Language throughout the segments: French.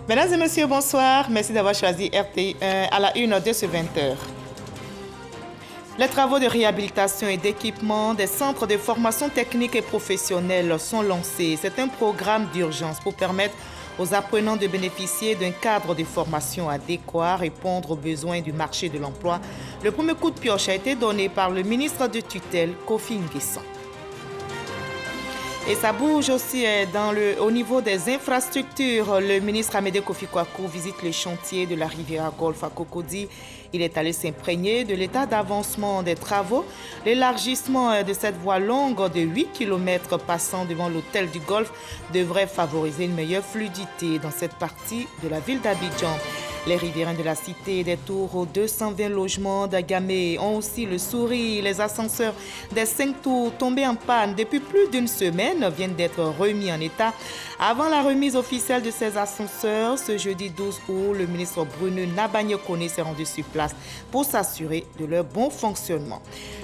Mesdames et messieurs, bonsoir. Merci d'avoir choisi RTI1 à la une de ce 20h. Les travaux de réhabilitation et d'équipement des centres de formation technique et professionnelle sont lancés. C'est un programme d'urgence pour permettre aux apprenants de bénéficier d'un cadre de formation adéquat, répondre aux besoins du marché de l'emploi. Le premier coup de pioche a été donné par le ministre de tutelle, Kofi Nguessan. Et ça bouge aussi au niveau des infrastructures. Le ministre Amédée Kofi Kwaku visite les chantiers de la rivière Golfe à Cocody. Il est allé s'imprégner de l'état d'avancement des travaux. L'élargissement de cette voie longue de 8 km passant devant l'hôtel du Golfe devrait favoriser une meilleure fluidité dans cette partie de la ville d'Abidjan. Les riverains de la cité des tours aux 220 logements d'Agamé ont aussi le sourire. Les ascenseurs des 5 tours tombés en panne depuis plus d'une semaine viennent d'être remis en état. Avant la remise officielle de ces ascenseurs, ce jeudi 12 août, le ministre Bruno Nabagné-Koné s'est rendu sur place pour s'assurer de leur bon fonctionnement.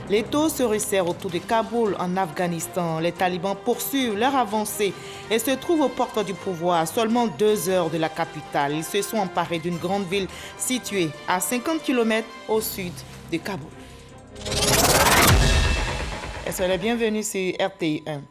Les taux se resserrent autour de Kaboul en Afghanistan. Les talibans poursuivent leur avancée et se trouvent aux portes du pouvoir à seulement 2 heures de la capitale. Ils se sont emparés d'une grande ville située à 50 km au sud de Kaboul. Et soyez les bienvenus sur RTI1.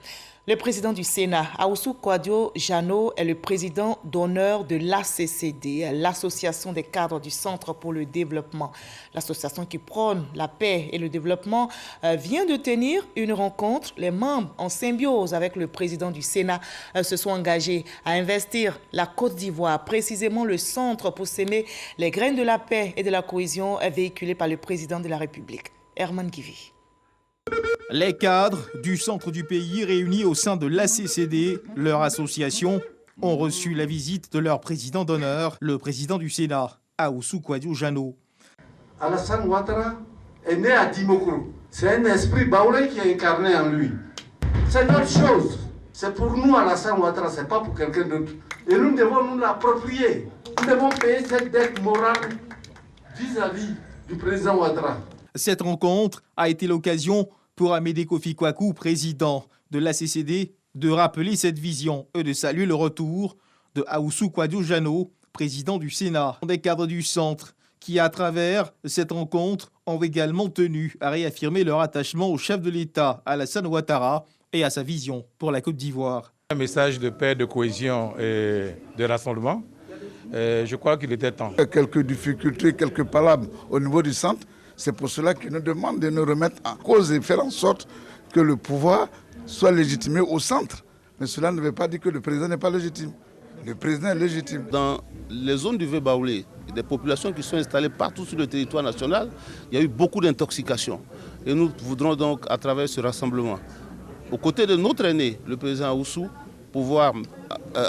Le président du Sénat, Ahoussou Kouadio-Jano, est le président d'honneur de l'ACCD, l'Association des cadres du Centre pour le développement. L'association qui prône la paix et le développement vient de tenir une rencontre. Les membres, en symbiose avec le président du Sénat, se sont engagés à investir la Côte d'Ivoire, précisément le centre pour s'aimer les graines de la paix et de la cohésion véhiculées par le président de la République, Herman Guivi. Les cadres du centre du pays réunis au sein de l'ACCD, leur association, ont reçu la visite de leur président d'honneur, le président du Sénat, Ahoussou Kouadio-Jano. Alassane Ouattara est né à Dimokro. C'est un esprit baoulé qui est incarné en lui. C'est notre chose. C'est pour nous Alassane Ouattara, ce n'est pas pour quelqu'un d'autre. Et nous devons nous l'approprier. Nous devons payer cette dette morale vis-à-vis du président Ouattara. Cette rencontre a été l'occasion pour Amédée Kofi Kwaku, président de l'ACCD, de rappeler cette vision et de saluer le retour de Ahoussou Kouadio-Jano, président du Sénat, des cadres du centre, qui, à travers cette rencontre, ont également tenu à réaffirmer leur attachement au chef de l'État, Alassane Ouattara, et à sa vision pour la Côte d'Ivoire. Un message de paix, de cohésion et de rassemblement. Je crois qu'il était temps. Quelques difficultés, quelques palabres au niveau du centre. C'est pour cela qu'ils nous demandent de nous remettre en cause et faire en sorte que le pouvoir soit légitimé au centre. Mais cela ne veut pas dire que le président n'est pas légitime. Le président est légitime. Dans les zones du Vieux-Baoulé, des populations qui sont installées partout sur le territoire national, il y a eu beaucoup d'intoxication. Et nous voudrons donc, à travers ce rassemblement, aux côtés de notre aîné, le président Ahoussou, pouvoir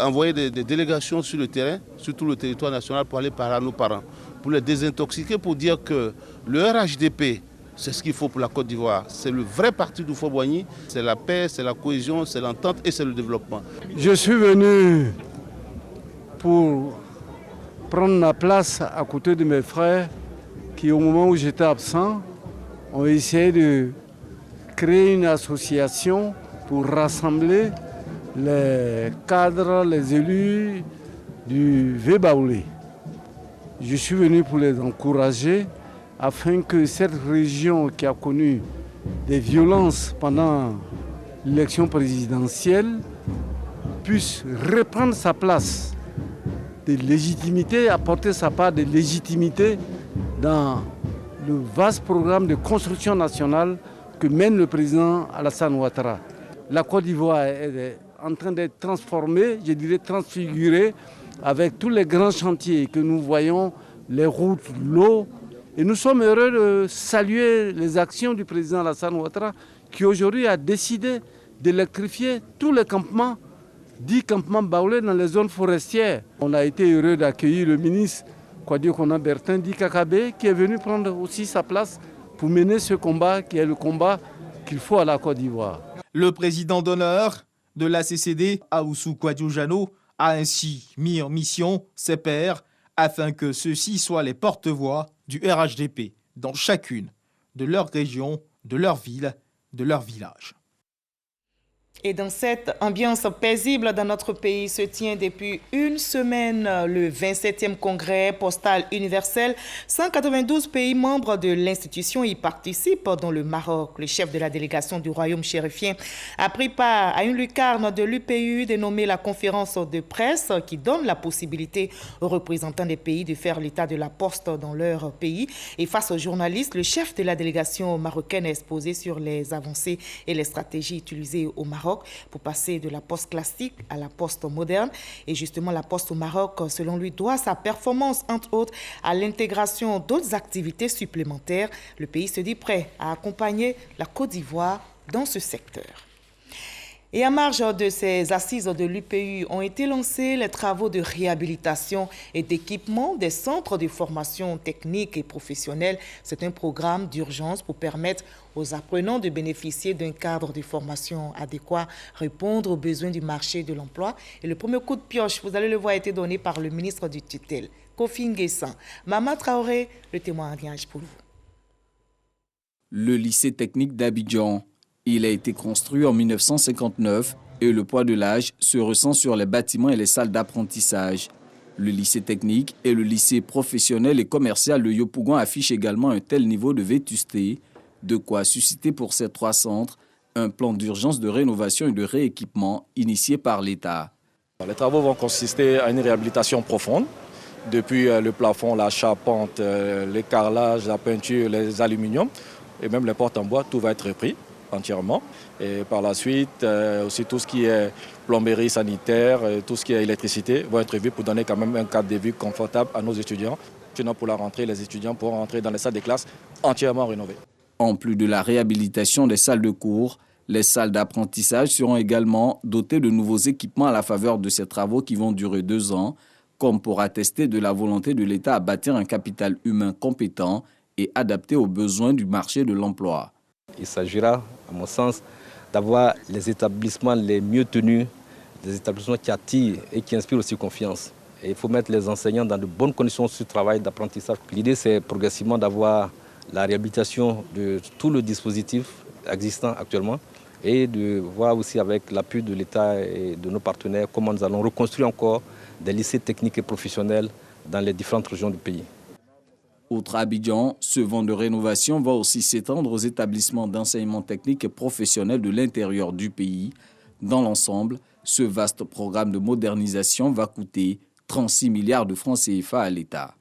envoyer des délégations sur le terrain, sur tout le territoire national, pour aller parler à nos parents, pour les désintoxiquer, pour dire que le RHDP, c'est ce qu'il faut pour la Côte d'Ivoire. C'est le vrai parti du Fort-Boigny, c'est la paix, c'est la cohésion, c'est l'entente et c'est le développement. Je suis venu pour prendre ma place à côté de mes frères qui, au moment où j'étais absent, ont essayé de créer une association pour rassembler les cadres, les élus du Vieux-Baoulé. Je suis venu pour les encourager afin que cette région qui a connu des violences pendant l'élection présidentielle puisse reprendre sa place de légitimité, apporter sa part de légitimité dans le vaste programme de construction nationale que mène le président Alassane Ouattara. La Côte d'Ivoire est en train d'être transformée, je dirais transfigurée, avec tous les grands chantiers que nous voyons, les routes, l'eau. Et nous sommes heureux de saluer les actions du président Alassane Ouattara qui aujourd'hui a décidé d'électrifier tous les campements, 10 campements baoulés dans les zones forestières. On a été heureux d'accueillir le ministre Kouadio Kona Bertin d'Ikakabe qui est venu prendre aussi sa place pour mener ce combat qui est le combat qu'il faut à la Côte d'Ivoire. Le président d'honneur de l'ACCD, Ahoussou Kouadio-Jano, a ainsi mis en mission ses pairs afin que ceux-ci soient les porte-voix du RHDP dans chacune de leurs régions, de leurs villes, de leurs villages. Et dans cette ambiance paisible dans notre pays se tient depuis une semaine le 27e congrès postal universel. 192 pays membres de l'institution y participent, dont le Maroc. Le chef de la délégation du royaume chérifien a pris part à une lucarne de l'UPU dénommée la conférence de presse qui donne la possibilité aux représentants des pays de faire l'état de la poste dans leur pays. Et face aux journalistes, le chef de la délégation marocaine a exposé sur les avancées et les stratégies utilisées au Maroc pour passer de la poste classique à la poste moderne. Et justement, la poste au Maroc, selon lui, doit sa performance, entre autres, à l'intégration d'autres activités supplémentaires. Le pays se dit prêt à accompagner la Côte d'Ivoire dans ce secteur. Et à marge de ces assises de l'UPU ont été lancés les travaux de réhabilitation et d'équipement des centres de formation technique et professionnelle. C'est un programme d'urgence pour permettre aux apprenants de bénéficier d'un cadre de formation adéquat, répondre aux besoins du marché de l'emploi. Et le premier coup de pioche, vous allez le voir, a été donné par le ministre du tutelle, Kofi Nguessan. Mama Traoré, le témoignage pour vous. Le lycée technique d'Abidjan. Il a été construit en 1959 et le poids de l'âge se ressent sur les bâtiments et les salles d'apprentissage. Le lycée technique et le lycée professionnel et commercial de Yopougon affichent également un tel niveau de vétusté, de quoi susciter pour ces trois centres un plan d'urgence de rénovation et de rééquipement initié par l'État. Les travaux vont consister à une réhabilitation profonde, depuis le plafond, la charpente, les carrelages, la peinture, les aluminiums et même les portes en bois, tout va être repris entièrement. Et par la suite, aussi tout ce qui est plomberie sanitaire, tout ce qui est électricité vont être vus pour donner quand même un cadre de vie confortable à nos étudiants. Sinon, pour la rentrée, les étudiants pourront rentrer dans les salles de classe entièrement rénovées. En plus de la réhabilitation des salles de cours, les salles d'apprentissage seront également dotées de nouveaux équipements à la faveur de ces travaux qui vont durer 2 ans, comme pour attester de la volonté de l'État à bâtir un capital humain compétent et adapté aux besoins du marché de l'emploi. Il s'agira, à mon sens, d'avoir les établissements les mieux tenus, des établissements qui attirent et qui inspirent aussi confiance. Et il faut mettre les enseignants dans de bonnes conditions de travail, d'apprentissage. L'idée, c'est progressivement d'avoir la réhabilitation de tout le dispositif existant actuellement et de voir aussi avec l'appui de l'État et de nos partenaires comment nous allons reconstruire encore des lycées techniques et professionnels dans les différentes régions du pays. Outre Abidjan, ce vent de rénovation va aussi s'étendre aux établissements d'enseignement technique et professionnel de l'intérieur du pays. Dans l'ensemble, ce vaste programme de modernisation va coûter 36 milliards de francs CFA à l'État.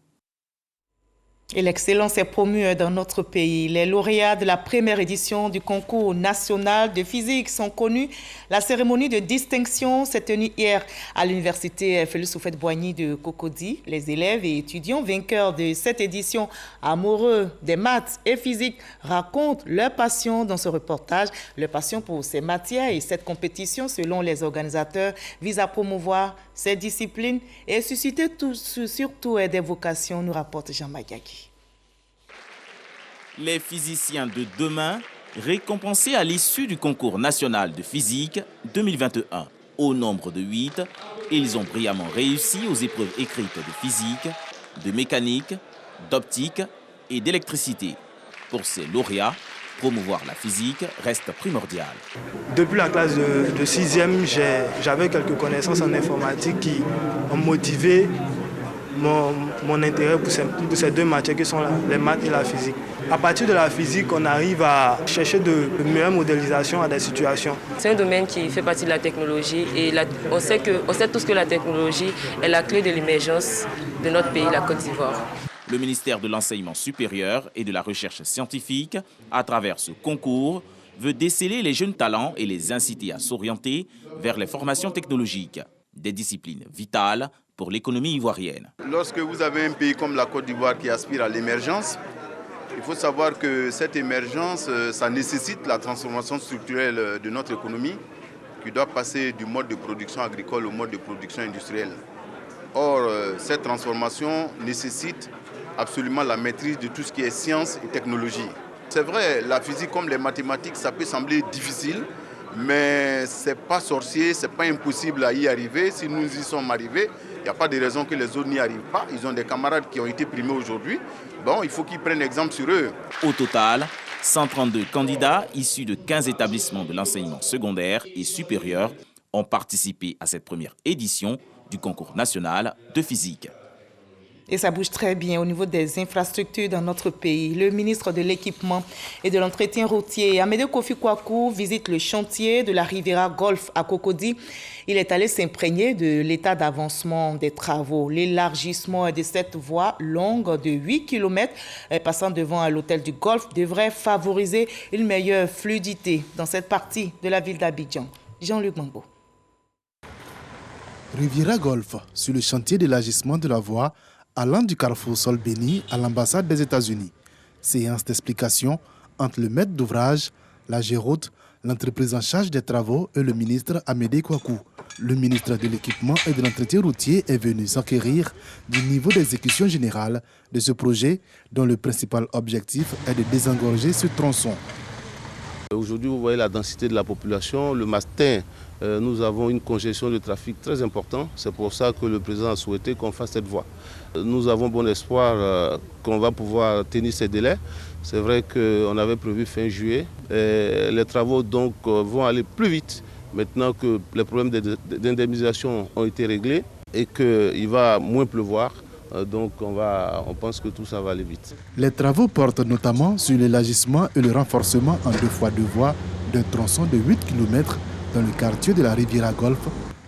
Et l'excellence est promue dans notre pays. Les lauréats de la première édition du concours national de physique sont connus. La cérémonie de distinction s'est tenue hier à l'université Félix Houphouët-Boigny de Cocody. Les élèves et étudiants vainqueurs de cette édition, amoureux des maths et physique, racontent leur passion dans ce reportage. Leur passion pour ces matières et cette compétition, selon les organisateurs, vise à promouvoir ces disciplines et susciter surtout des vocations, nous rapporte Jean Magaki. Les physiciens de demain, récompensés à l'issue du concours national de physique 2021. Au nombre de 8, ils ont brillamment réussi aux épreuves écrites de physique, de mécanique, d'optique et d'électricité. Pour ces lauréats, promouvoir la physique reste primordial. Depuis la classe de 6e, j'avais quelques connaissances en informatique qui ont motivé mon intérêt pour ces deux matières qui sont les maths et la physique. À partir de la physique, on arrive à chercher de meilleures modélisations à des situations. C'est un domaine qui fait partie de la technologie et on sait tous que la technologie est la clé de l'émergence de notre pays, la Côte d'Ivoire. Le ministère de l'Enseignement supérieur et de la Recherche scientifique, à travers ce concours, veut déceler les jeunes talents et les inciter à s'orienter vers les formations technologiques, des disciplines vitales pour l'économie ivoirienne. Lorsque vous avez un pays comme la Côte d'Ivoire qui aspire à l'émergence, il faut savoir que cette émergence, ça nécessite la transformation structurelle de notre économie qui doit passer du mode de production agricole au mode de production industrielle. Or, cette transformation nécessite absolument la maîtrise de tout ce qui est science et technologie. C'est vrai, la physique comme les mathématiques, ça peut sembler difficile, mais ce n'est pas sorcier, ce n'est pas impossible à y arriver. Si nous y sommes arrivés, il n'y a pas de raison que les autres n'y arrivent pas. Ils ont des camarades qui ont été primés aujourd'hui. Bon, il faut qu'ils prennent exemple sur eux. Au total, 132 candidats issus de 15 établissements de l'enseignement secondaire et supérieur ont participé à cette première édition du concours national de physique. Et ça bouge très bien au niveau des infrastructures dans notre pays. Le ministre de l'Équipement et de l'Entretien routier, Amédée Kofi Kwaku, visite le chantier de la Riviera Golf à Cocody. Il est allé s'imprégner de l'état d'avancement des travaux. L'élargissement de cette voie longue de 8 km passant devant l'hôtel du Golfe devrait favoriser une meilleure fluidité dans cette partie de la ville d'Abidjan. Jean-Luc Mambo. Riviera Golf, sur le chantier d'élargissement de la voie allant du carrefour Sol Béni à l'ambassade des États-Unis. Séance d'explication entre le maître d'ouvrage, la Géroute, l'entreprise en charge des travaux et le ministre Amédée Kwaku. Le ministre de l'Équipement et de l'Entretien routier est venu s'enquérir du niveau d'exécution générale de ce projet dont le principal objectif est de désengorger ce tronçon. Aujourd'hui, vous voyez la densité de la population. Le matin, nous avons une congestion de trafic très importante. C'est pour ça que le président a souhaité qu'on fasse cette voie. Nous avons bon espoir qu'on va pouvoir tenir ces délais. C'est vrai qu'on avait prévu fin juillet. Les travaux donc vont aller plus vite maintenant que les problèmes d'indemnisation ont été réglés et qu'il va moins pleuvoir. Donc on pense que tout ça va aller vite. Les travaux portent notamment sur l'élargissement et le renforcement en 2x2 voies d'un tronçon de 8 km dans le quartier de la Riviera Golf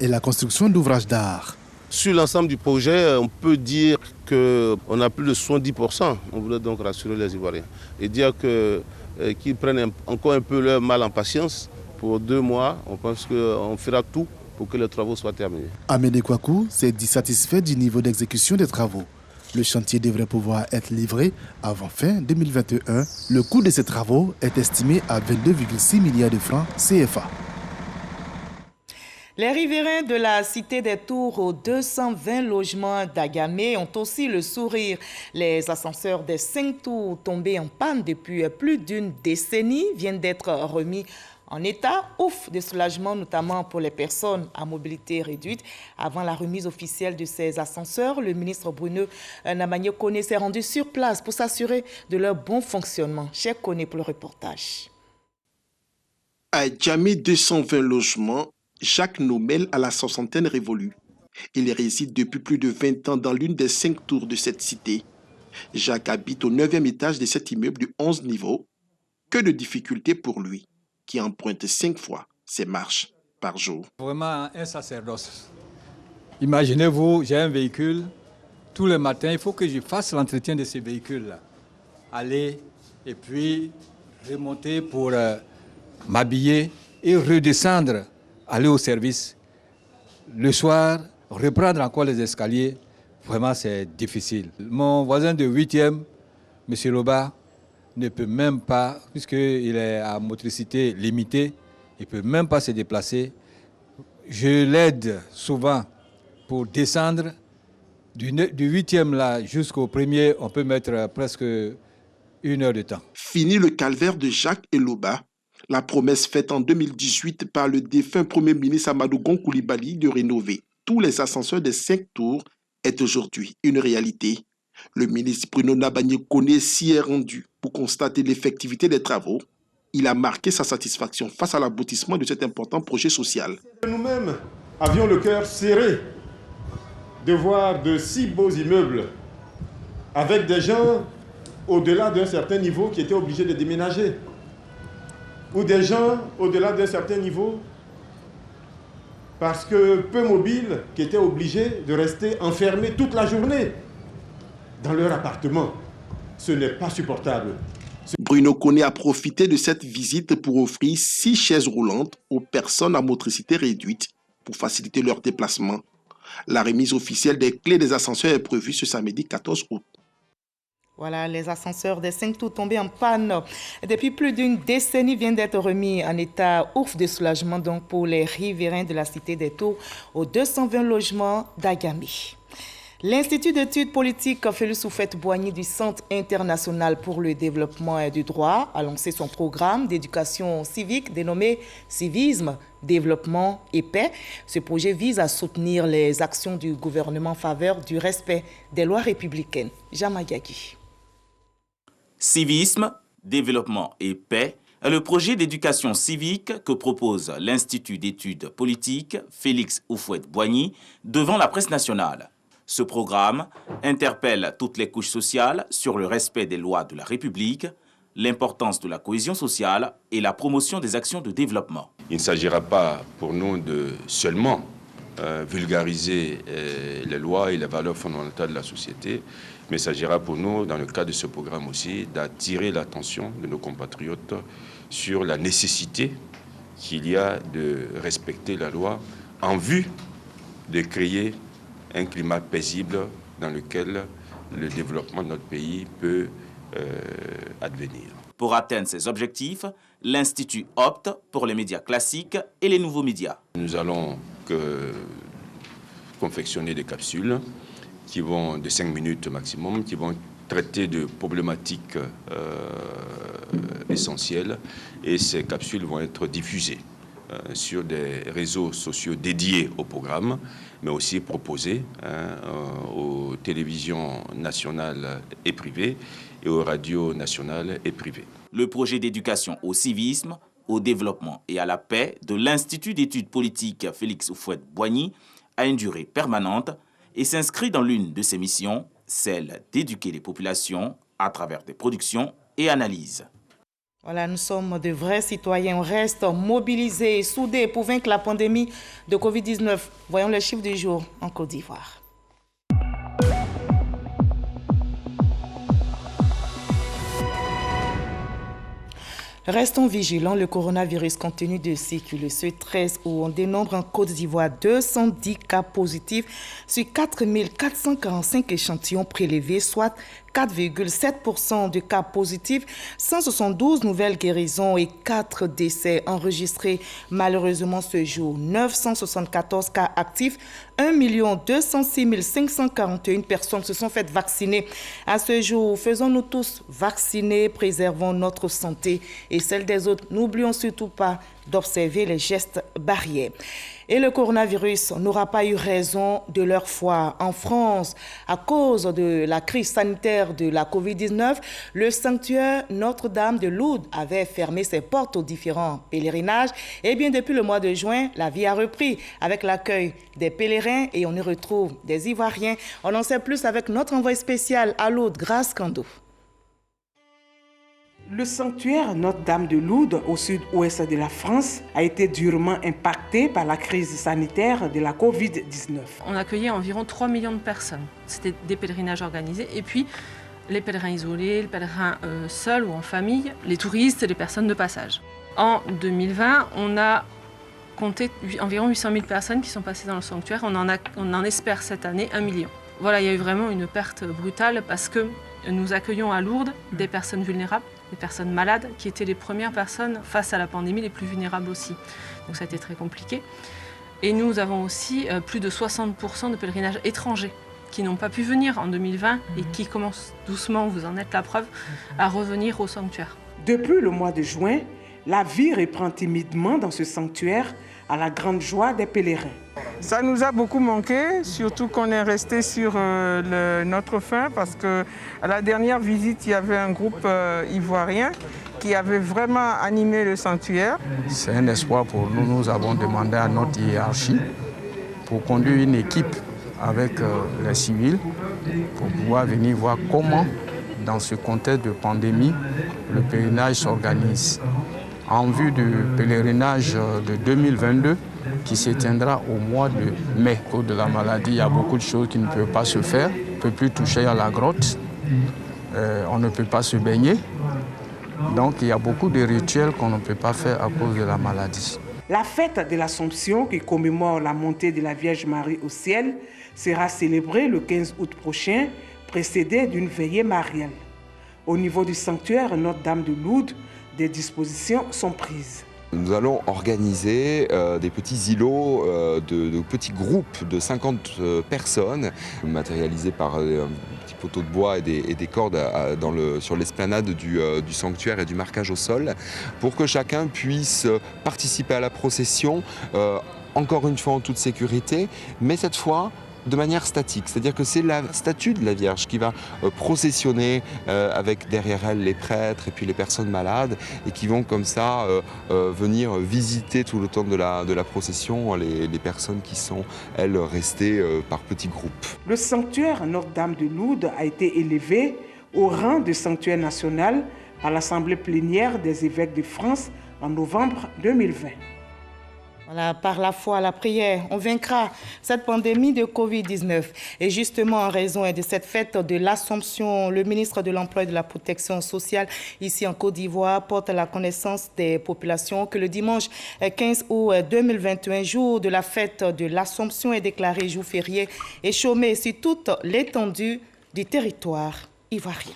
et la construction d'ouvrages d'art. Sur l'ensemble du projet, on peut dire qu'on a plus de 70%. On voulait donc rassurer les Ivoiriens et dire qu'ils prennent encore un peu leur mal en patience. Pour 2 mois, on pense qu'on fera tout pour que les travaux soient terminés. Amédée Kwaku s'est dit satisfait du niveau d'exécution des travaux. Le chantier devrait pouvoir être livré avant fin 2021. Le coût de ces travaux est estimé à 22,6 milliards de francs CFA. Les riverains de la Cité des Tours aux 220 logements d'Agamé ont aussi le sourire. Les ascenseurs des 5 tours tombés en panne depuis plus d'une décennie viennent d'être remis en état, ouf, de soulagement, notamment pour les personnes à mobilité réduite. Avant la remise officielle de ces ascenseurs, le ministre Bruno Nabagné Koné s'est rendu sur place pour s'assurer de leur bon fonctionnement. Cheikh Koné pour le reportage. À Djamé, 220 logements, Jacques Nomel a la soixantaine révolue. Il réside depuis plus de 20 ans dans l'une des 5 tours de cette cité. Jacques habite au 9e étage de cet immeuble de 11 niveaux. Que de difficultés pour lui, qui emprunte 5 fois ses marches par jour. Vraiment un sacerdoce. Imaginez-vous, j'ai un véhicule, tous les matins, il faut que je fasse l'entretien de ce véhicule-là. Aller et puis remonter pour m'habiller et redescendre, aller au service. Le soir, reprendre encore les escaliers, vraiment c'est difficile. Mon voisin de 8e, M. Loba, ne peut même pas, puisqu'il est à motricité limitée, il ne peut même pas se déplacer. Je l'aide souvent pour descendre. Du 8e là jusqu'au 1er, on peut mettre presque 1 heure de temps. Fini le calvaire de Jacques et Loba. La promesse faite en 2018 par le défunt Premier ministre Amadou Gon Coulibaly de rénover tous les ascenseurs des 5 tours est aujourd'hui une réalité. Le ministre Bruno Nabagné Koné s'y est rendu pour constater l'effectivité des travaux. Il a marqué sa satisfaction face à l'aboutissement de cet important projet social. Nous-mêmes avions le cœur serré de voir de si beaux immeubles avec des gens au-delà d'un certain niveau qui étaient obligés de déménager, ou des gens au-delà d'un certain niveau parce que peu mobiles qui étaient obligés de rester enfermés toute la journée dans leur appartement. Ce n'est pas supportable. Bruno Koné a profité de cette visite pour offrir 6 chaises roulantes aux personnes à motricité réduite pour faciliter leur déplacement. La remise officielle des clés des ascenseurs est prévue ce samedi 14 août. Voilà, les ascenseurs des 5 tours tombés en panne depuis plus d'une décennie viennent d'être remis en état ouf de soulagement donc pour les riverains de la Cité des Tours aux 220 logements d'Agamé. L'Institut d'études politiques Félix Houphouët-Boigny du Centre international pour le développement et du droit a lancé son programme d'éducation civique dénommé Civisme, Développement et Paix. Ce projet vise à soutenir les actions du gouvernement en faveur du respect des lois républicaines. Jean Magagi. Civisme, Développement et paix est le projet d'éducation civique que propose l'Institut d'études politiques Félix Houphouët-Boigny devant la presse nationale. Ce programme interpelle toutes les couches sociales sur le respect des lois de la République, l'importance de la cohésion sociale et la promotion des actions de développement. Il ne s'agira pas pour nous de seulement vulgariser les lois et les valeurs fondamentales de la société, mais il s'agira pour nous, dans le cadre de ce programme aussi, d'attirer l'attention de nos compatriotes sur la nécessité qu'il y a de respecter la loi en vue de créer un climat paisible dans lequel le développement de notre pays peut advenir. Pour atteindre ces objectifs, l'Institut opte pour les médias classiques et les nouveaux médias. Nous allons confectionner des capsules qui vont de 5 minutes maximum, qui vont traiter de problématiques essentielles, et ces capsules vont être diffusées sur des réseaux sociaux dédiés au programme, mais aussi proposées aux télévisions nationales et privées et aux radios nationales et privées. Le projet d'éducation au civisme, au développement et à la paix de l'Institut d'études politiques Félix Houphouët-Boigny a une durée permanente et s'inscrit dans l'une de ses missions, celle d'éduquer les populations à travers des productions et analyses. Voilà, nous sommes de vrais citoyens, on reste mobilisés et soudés pour vaincre la pandémie de Covid-19. Voyons les chiffres du jour en Côte d'Ivoire. Restons vigilants, le coronavirus continue de circuler. Ce 13 août, on dénombre en Côte d'Ivoire 210 cas positifs sur 4 445 échantillons prélevés, soit 4,7% de cas positifs, 172 nouvelles guérisons et 4 décès enregistrés. Malheureusement, ce jour, 974 cas actifs, 1 206 541 personnes se sont faites vacciner. À ce jour, faisons-nous tous vacciner, préservons notre santé et celle des autres. N'oublions surtout pas d'observer les gestes barrières. Et le coronavirus n'aura pas eu raison de leur foi. En France, à cause de la crise sanitaire de la Covid-19, le sanctuaire Notre-Dame de Lourdes avait fermé ses portes aux différents pèlerinages. Et bien depuis le mois de juin, la vie a repris avec l'accueil des pèlerins et on y retrouve des Ivoiriens. On en sait plus avec notre envoyé spécial à Lourdes, Grace Kando. Le sanctuaire Notre-Dame de Lourdes, au sud-ouest de la France, a été durement impacté par la crise sanitaire de la Covid-19. On accueillait environ 3 millions de personnes. C'était des pèlerinages organisés. Et puis, les pèlerins isolés, les pèlerins seuls ou en famille, les touristes, les personnes de passage. En 2020, on a compté environ 800 000 personnes qui sont passées dans le sanctuaire. On en espère cette année 1 million. Voilà, il y a eu vraiment une perte brutale parce que nous accueillons à Lourdes des personnes vulnérables, des personnes malades, qui étaient les premières personnes face à la pandémie, les plus vulnérables aussi. Donc ça a été très compliqué. Et nous avons aussi plus de 60% de pèlerinages étrangers qui n'ont pas pu venir en 2020 et qui commencent doucement, vous en êtes la preuve, à revenir au sanctuaire. Depuis le mois de juin, la vie reprend timidement dans ce sanctuaire à la grande joie des pèlerins. Ça nous a beaucoup manqué, surtout qu'on est resté sur notre faim parce qu'à la dernière visite, il y avait un groupe ivoirien qui avait vraiment animé le sanctuaire. C'est un espoir pour nous. Nous avons demandé à notre hiérarchie pour conduire une équipe avec les civils pour pouvoir venir voir comment, dans ce contexte de pandémie, le pèlerinage s'organise. En vue du pèlerinage de 2022 qui s'éteindra au mois de mai. À cause de la maladie, il y a beaucoup de choses qui ne peuvent pas se faire. On ne peut plus toucher à la grotte, on ne peut pas se baigner. Donc il y a beaucoup de rituels qu'on ne peut pas faire à cause de la maladie. La fête de l'Assomption, qui commémore la montée de la Vierge Marie au ciel, sera célébrée le 15 août prochain, précédée d'une veillée mariale. Au niveau du sanctuaire Notre-Dame de Lourdes, des dispositions sont prises. Nous allons organiser des petits îlots, de petits groupes de 50 personnes, matérialisés par un petit poteau de bois et des cordes sur l'esplanade du sanctuaire et du marquage au sol, pour que chacun puisse participer à la procession, encore une fois en toute sécurité, mais cette fois de manière statique. C'est-à-dire que c'est la statue de la Vierge qui va processionner avec derrière elle les prêtres et puis les personnes malades et qui vont comme ça venir visiter tout le temps de la procession les personnes qui sont, elles, restées par petits groupes. Le sanctuaire Notre-Dame de Lourdes a été élevé au rang de sanctuaire national par l'Assemblée plénière des évêques de France en novembre 2020. Voilà, par la foi, la prière, on vaincra cette pandémie de Covid-19. Et justement, en raison de cette fête de l'Assomption, le ministre de l'Emploi et de la Protection sociale, ici en Côte d'Ivoire, porte à la connaissance des populations que le dimanche 15 août 2021, jour de la fête de l'Assomption, est déclaré jour férié et chômé sur toute l'étendue du territoire ivoirien.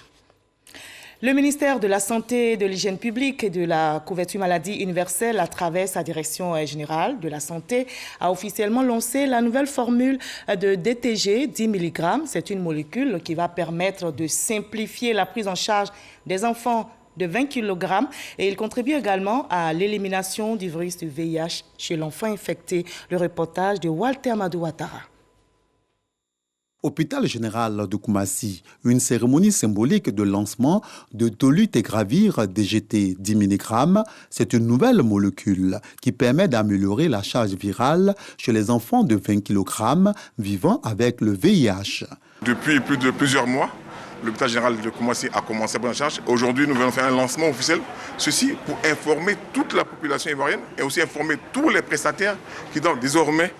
Le ministère de la Santé, de l'Hygiène publique et de la couverture maladie universelle, à travers sa direction générale de la santé, a officiellement lancé la nouvelle formule de DTG 10 mg. C'est une molécule qui va permettre de simplifier la prise en charge des enfants de 20 kg et il contribue également à l'élimination du virus du VIH chez l'enfant infecté. Le reportage de Walter Amadou Ouattara. Hôpital général de Koumassi, une cérémonie symbolique de lancement de Dolutegravir DGT 10 mg. C'est une nouvelle molécule qui permet d'améliorer la charge virale chez les enfants de 20 kg vivant avec le VIH. Depuis plusieurs mois, l'hôpital général de Koumassi a commencé à prendre en charge. Aujourd'hui, nous allons faire un lancement officiel. Ceci pour informer toute la population ivoirienne et aussi informer tous les prestataires qui doivent désormais,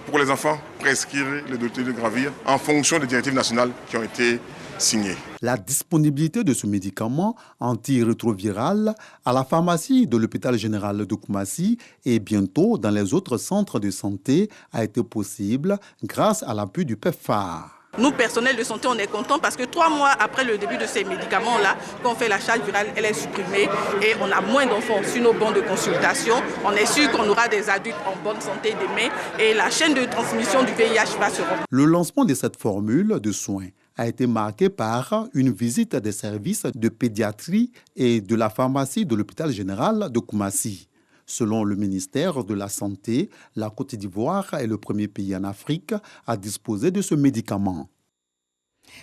pour les enfants, prescrire le Dolutegravir en fonction des directives nationales qui ont été signées. La disponibilité de ce médicament antirétroviral à la pharmacie de l'hôpital général de Koumassi et bientôt dans les autres centres de santé a été possible grâce à l'appui du PEPFAR. Nous, personnels de santé, on est contents parce que 3 mois après le début de ces médicaments-là, quand on fait la charge virale, elle est supprimée et on a moins d'enfants sur nos bancs de consultation. On est sûr qu'on aura des adultes en bonne santé demain et la chaîne de transmission du VIH va se rompre. Le lancement de cette formule de soins a été marqué par une visite des services de pédiatrie et de la pharmacie de l'hôpital général de Koumassi. Selon le ministère de la Santé, la Côte d'Ivoire est le premier pays en Afrique à disposer de ce médicament.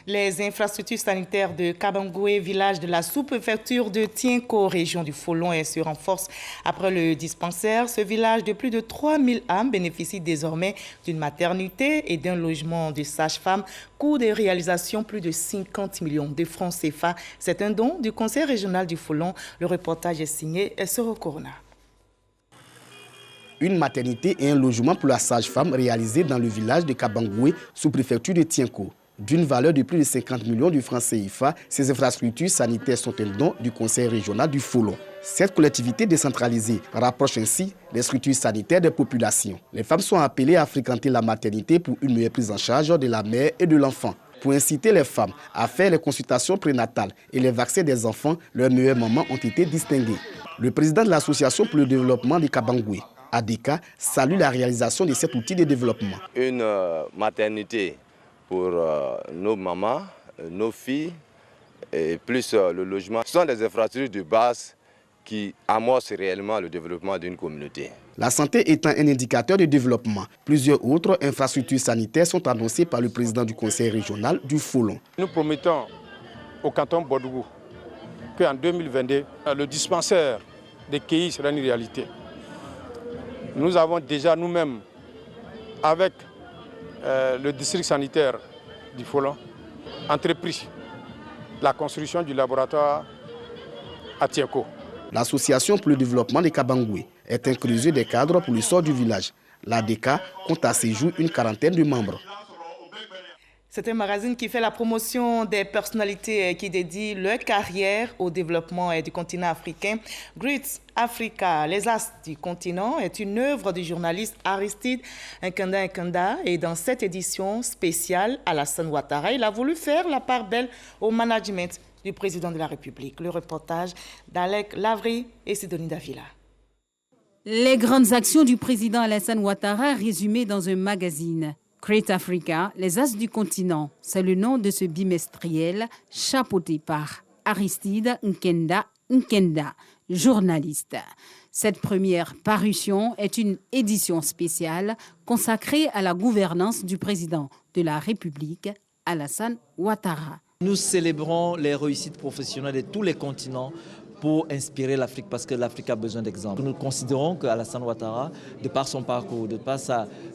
Les infrastructures sanitaires de Kabangoué, village de la sous-préfecture de Tienko, région du Folon, se renforcent après le dispensaire. Ce village de plus de 3000 âmes bénéficie désormais d'une maternité et d'un logement de sage-femme. Coût de réalisation, plus de 50 millions de francs CFA. C'est un don du conseil régional du Folon. Le reportage est signé Soro Corona. Une maternité et un logement pour la sage-femme réalisés dans le village de Kabangoué, sous-préfecture de Tienko. D'une valeur de plus de 50 millions de francs CFA, ces infrastructures sanitaires sont un don du conseil régional du Folon. Cette collectivité décentralisée rapproche ainsi les structures sanitaires des populations. Les femmes sont appelées à fréquenter la maternité pour une meilleure prise en charge de la mère et de l'enfant. Pour inciter les femmes à faire les consultations prénatales et les vaccins des enfants, leurs meilleures mamans ont été distinguées. Le président de l'association pour le développement de Kabangoué, ADECA, salue la réalisation de cet outil de développement. Une maternité pour nos mamans, nos filles, et plus le logement, ce sont des infrastructures de base qui amorcent réellement le développement d'une communauté. La santé étant un indicateur de développement, plusieurs autres infrastructures sanitaires sont annoncées par le président du conseil régional du Folon. Nous promettons au canton Bodougou qu'en 2022, le dispensaire de Kéi sera une réalité. Nous avons déjà nous-mêmes, avec le district sanitaire du Folon, entrepris la construction du laboratoire à Tienko. L'association pour le développement des Kabangoué est un creuset des cadres pour le sort du village. L'ADECA compte à ses jours une quarantaine de membres. C'est un magazine qui fait la promotion des personnalités qui dédient leur carrière au développement du continent africain. Great Africa, les As du continent, est une œuvre du journaliste Aristide Nkanda. Et dans cette édition spéciale, Alassane Ouattara, il a voulu faire la part belle au management du président de la République. Le reportage d'Alec Lavry et Sidonie Davila. Les grandes actions du président Alassane Ouattara résumées dans un magazine. Great Africa, les As du continent, c'est le nom de ce bimestriel chapeauté par Aristide Nkenda, journaliste. Cette première parution est une édition spéciale consacrée à la gouvernance du président de la République, Alassane Ouattara. Nous célébrons les réussites professionnelles de tous les continents pour inspirer l'Afrique, parce que l'Afrique a besoin d'exemples. Nous considérons qu'Alassane Ouattara, de par son parcours, de par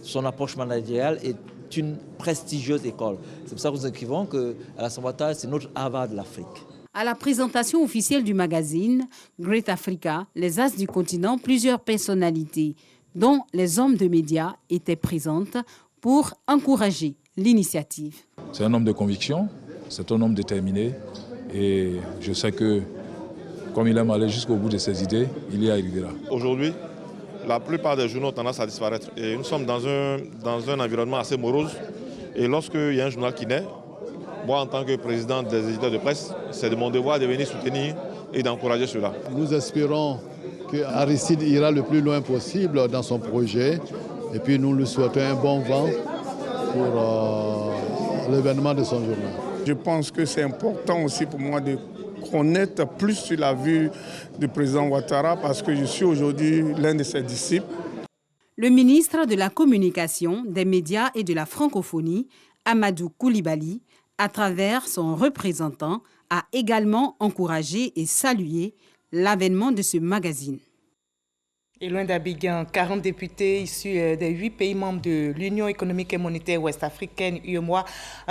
son approche managériale, est une prestigieuse école. C'est pour ça que nous écrivons que Alassane Ouattara, c'est notre Harvard de l'Afrique. À la présentation officielle du magazine Great Africa, les As du continent, plusieurs personnalités, dont les hommes de médias, étaient présentes pour encourager l'initiative. C'est un homme de conviction, c'est un homme déterminé et je sais que comme il aime aller jusqu'au bout de ses idées, il y arrivera. Aujourd'hui, la plupart des journaux ont tendance à disparaître et nous sommes dans un environnement assez morose et lorsqu'il y a un journal qui naît, moi en tant que président des éditeurs de presse, c'est de mon devoir de venir soutenir et d'encourager cela. Nous espérons que Aristide ira le plus loin possible dans son projet et puis nous lui souhaitons un bon vent pour l'événement de son journal. Je pense que c'est important aussi pour moi de connaître plus sur la vue du président Ouattara parce que je suis aujourd'hui l'un de ses disciples. Le ministre de la Communication, des Médias et de la Francophonie, Amadou Coulibaly, à travers son représentant, a également encouragé et salué l'avènement de ce magazine. Et loin d'Abidjan, 40 députés issus des 8 pays membres de l'Union économique et monétaire ouest-africaine, UEMOA,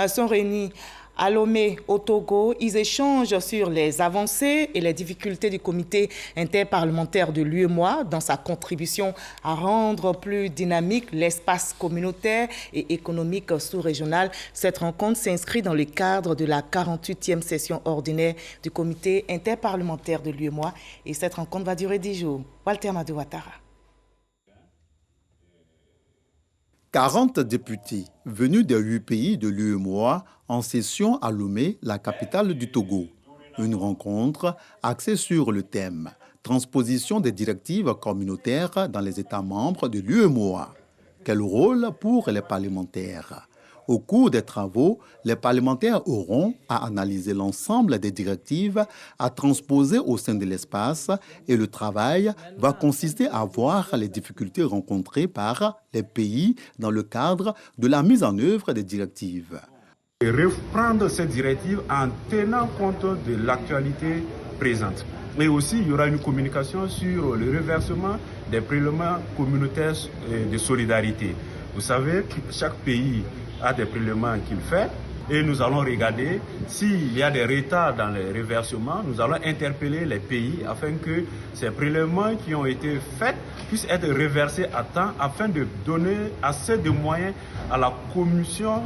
sont réunis à Lomé, au Togo. Ils échangent sur les avancées et les difficultés du comité interparlementaire de l'UEMOA dans sa contribution à rendre plus dynamique l'espace communautaire et économique sous-régional. Cette rencontre s'inscrit dans le cadre de la 48e session ordinaire du comité interparlementaire de l'UEMOA et cette rencontre va durer 10 jours. Walter Amadou Ouattara. 40 députés venus des 8 pays de l'UEMOA en session à Lomé, la capitale du Togo. Une rencontre axée sur le thème « Transposition des directives communautaires dans les États membres de l'UEMOA ». Quel rôle pour les parlementaires ? Au cours des travaux, les parlementaires auront à analyser l'ensemble des directives à transposer au sein de l'espace et le travail va consister à voir les difficultés rencontrées par les pays dans le cadre de la mise en œuvre des directives. Et reprendre ces directives en tenant compte de l'actualité présente. Mais aussi, il y aura une communication sur le reversement des prélèvements communautaires de solidarité. Vous savez, chaque pays a des prélèvements qu'il fait et nous allons regarder s'il y a des retards dans les reversements. Nous allons interpeller les pays afin que ces prélèvements qui ont été faits puissent être reversés à temps afin de donner assez de moyens à la Commission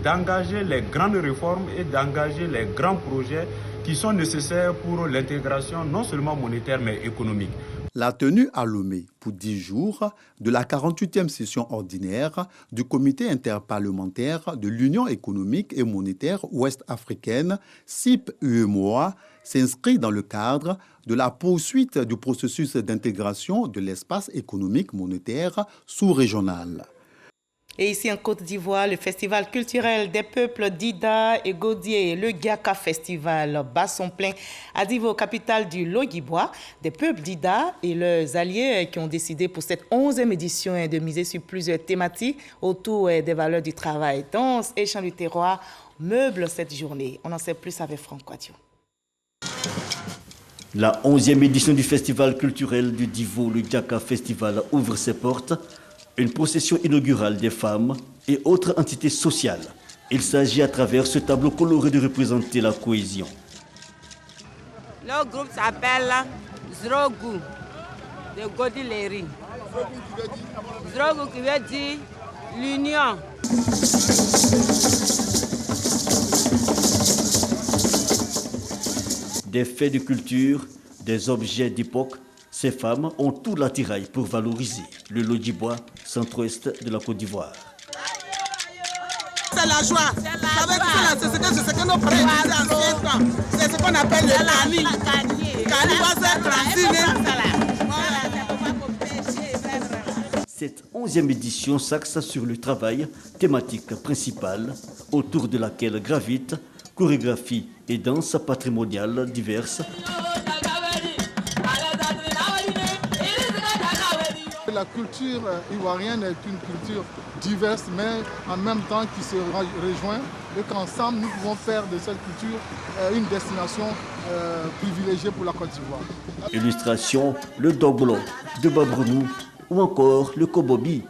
d'engager les grandes réformes et d'engager les grands projets qui sont nécessaires pour l'intégration non seulement monétaire mais économique. La tenue à Lomé pour 10 jours de la 48e session ordinaire du comité interparlementaire de l'Union économique et monétaire ouest-africaine, CIP-UEMOA, s'inscrit dans le cadre de la poursuite du processus d'intégration de l'espace économique monétaire sous-régional. Et ici en Côte d'Ivoire, le festival culturel des peuples d'Ida et Gaudier, le Giaka Festival, bat son plein à Divo, capitale du Logibwa. Des peuples d'Ida et leurs alliés qui ont décidé pour cette 11e édition de miser sur plusieurs thématiques autour des valeurs du travail. Danse et chant du terroir meublent cette journée. On en sait plus avec Franck Quadio. La 11e édition du festival culturel du Divo, le Giaka Festival, ouvre ses portes. Une procession inaugurale des femmes et autres entités sociales. Il s'agit à travers ce tableau coloré de représenter la cohésion. Le groupe s'appelle Zrogu de Godileri. Zrogu qui veut dire l'union. Des faits de culture, des objets d'époque, ces femmes ont tout l'attirail pour valoriser le Logibwa, centre-ouest de la Côte d'Ivoire. C'est la joie. Vous savez que la société, c'est ce que nos parents disaient en ancien temps. C'est ce qu'on appelle le Kani. Kani va se Cette 11e édition s'axe sur le travail, thématique principale, autour de laquelle gravitent chorégraphie et danse patrimoniale diverses. la culture ivoirienne est une culture diverse, mais en même temps qui se rejoint, et qu'ensemble nous pouvons faire de cette culture une destination privilégiée pour la Côte d'Ivoire. Illustration, le dogbolo de Babrounou ou encore le kobobi.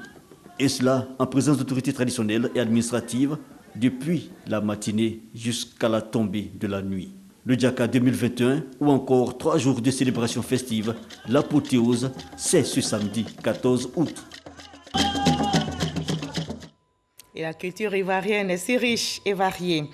Et cela en présence d'autorités traditionnelles et administratives depuis la matinée jusqu'à la tombée de la nuit. Le Djaka 2021 ou encore 3 jours de célébration festive, l'apothéose, c'est ce samedi 14 août. Et la culture ivoirienne est si riche et variée.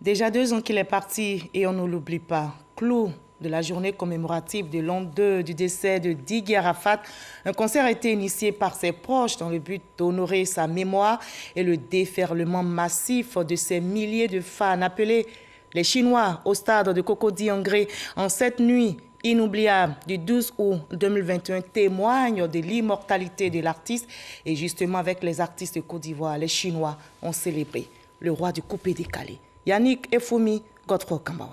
Déjà 2 ans qu'il est parti et on ne l'oublie pas. Clou de la journée commémorative de l'an 2 du décès de Didier Arafat, un concert a été initié par ses proches dans le but d'honorer sa mémoire et le déferlement massif de ces milliers de fans appelés les Chinois au stade de Cocody en Gré en cette nuit inoubliable du 12 août 2021 témoigne de l'immortalité de l'artiste. Et justement avec les artistes de Côte d'Ivoire, les Chinois ont célébré le roi du coupé décalé. Yannick Effoumi, Godfrey Kambawa.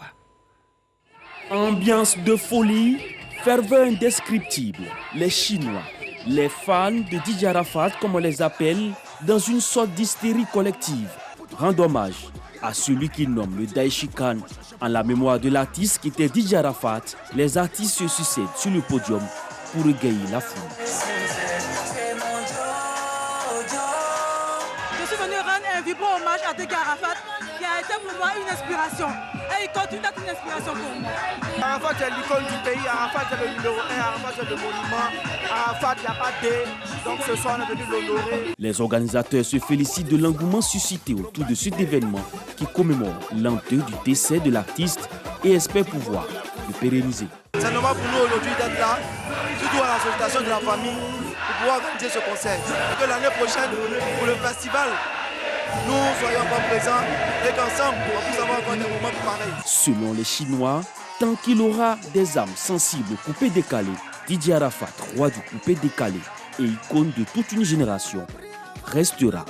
Ambiance de folie, ferveur indescriptible. Les Chinois, les fans de Didier Arafat, comme on les appelle, dans une sorte d'hystérie collective, rendent hommage à celui qu'ils nomment le Daichi Khan. En la mémoire de l'artiste qui était Didier Arafat, les artistes se succèdent sur le podium pour égayer la foule. Je suis venu rendre un vibrant hommage à Didier Arafat, qui a été pour moi une inspiration. Et il continue d'être une inspiration pour moi. Arafat est l'icône du pays, Arafat est le numéro 1, Arafat est le monument, Arafat, il n'y a pas de. Donc ce soir, on est venu l'honorer. Les organisateurs se félicitent de l'engouement suscité autour de cet événement qui commémore l'an 2 du décès de l'artiste et espèrent pouvoir le pérenniser. C'est normal pour nous aujourd'hui d'être là, surtout à la sollicitation de la famille, pour pouvoir organiser ce concert. Et que l'année prochaine, pour le festival, nous soyons encore présents et qu'ensemble, on puisse avoir encore des moments pareils. Selon les Chinois, tant qu'il aura des âmes sensibles au coupé décalé, Didier Arafat, roi du coupé décalé et icône de toute une génération, restera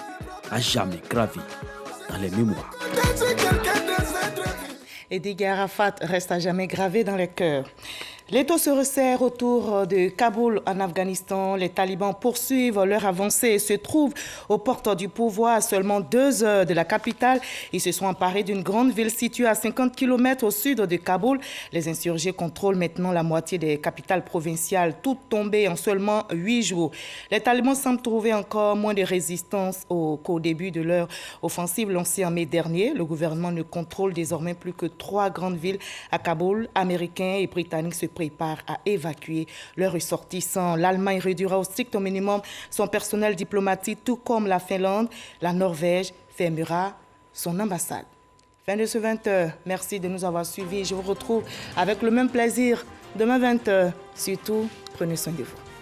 à jamais gravé dans les mémoires. Et Didier Arafat reste à jamais gravé dans les cœurs. L'étau se resserre autour de Kaboul en Afghanistan. Les talibans poursuivent leur avancée et se trouvent aux portes du pouvoir à seulement 2 heures de la capitale. Ils se sont emparés d'une grande ville située à 50 km au sud de Kaboul. Les insurgés contrôlent maintenant la moitié des capitales provinciales, toutes tombées en seulement 8 jours. Les talibans semblent trouver encore moins de résistance qu'au début de leur offensive lancée en mai dernier. Le gouvernement ne contrôle désormais plus que 3 grandes villes à Kaboul. Américains et Britanniques se préparent à évacuer leurs ressortissants. L'Allemagne réduira au strict minimum son personnel diplomatique, tout comme la Finlande. La Norvège fermera son ambassade. Fin de ce 20h. Merci de nous avoir suivis. Je vous retrouve avec le même plaisir demain 20h. Surtout, prenez soin de vous.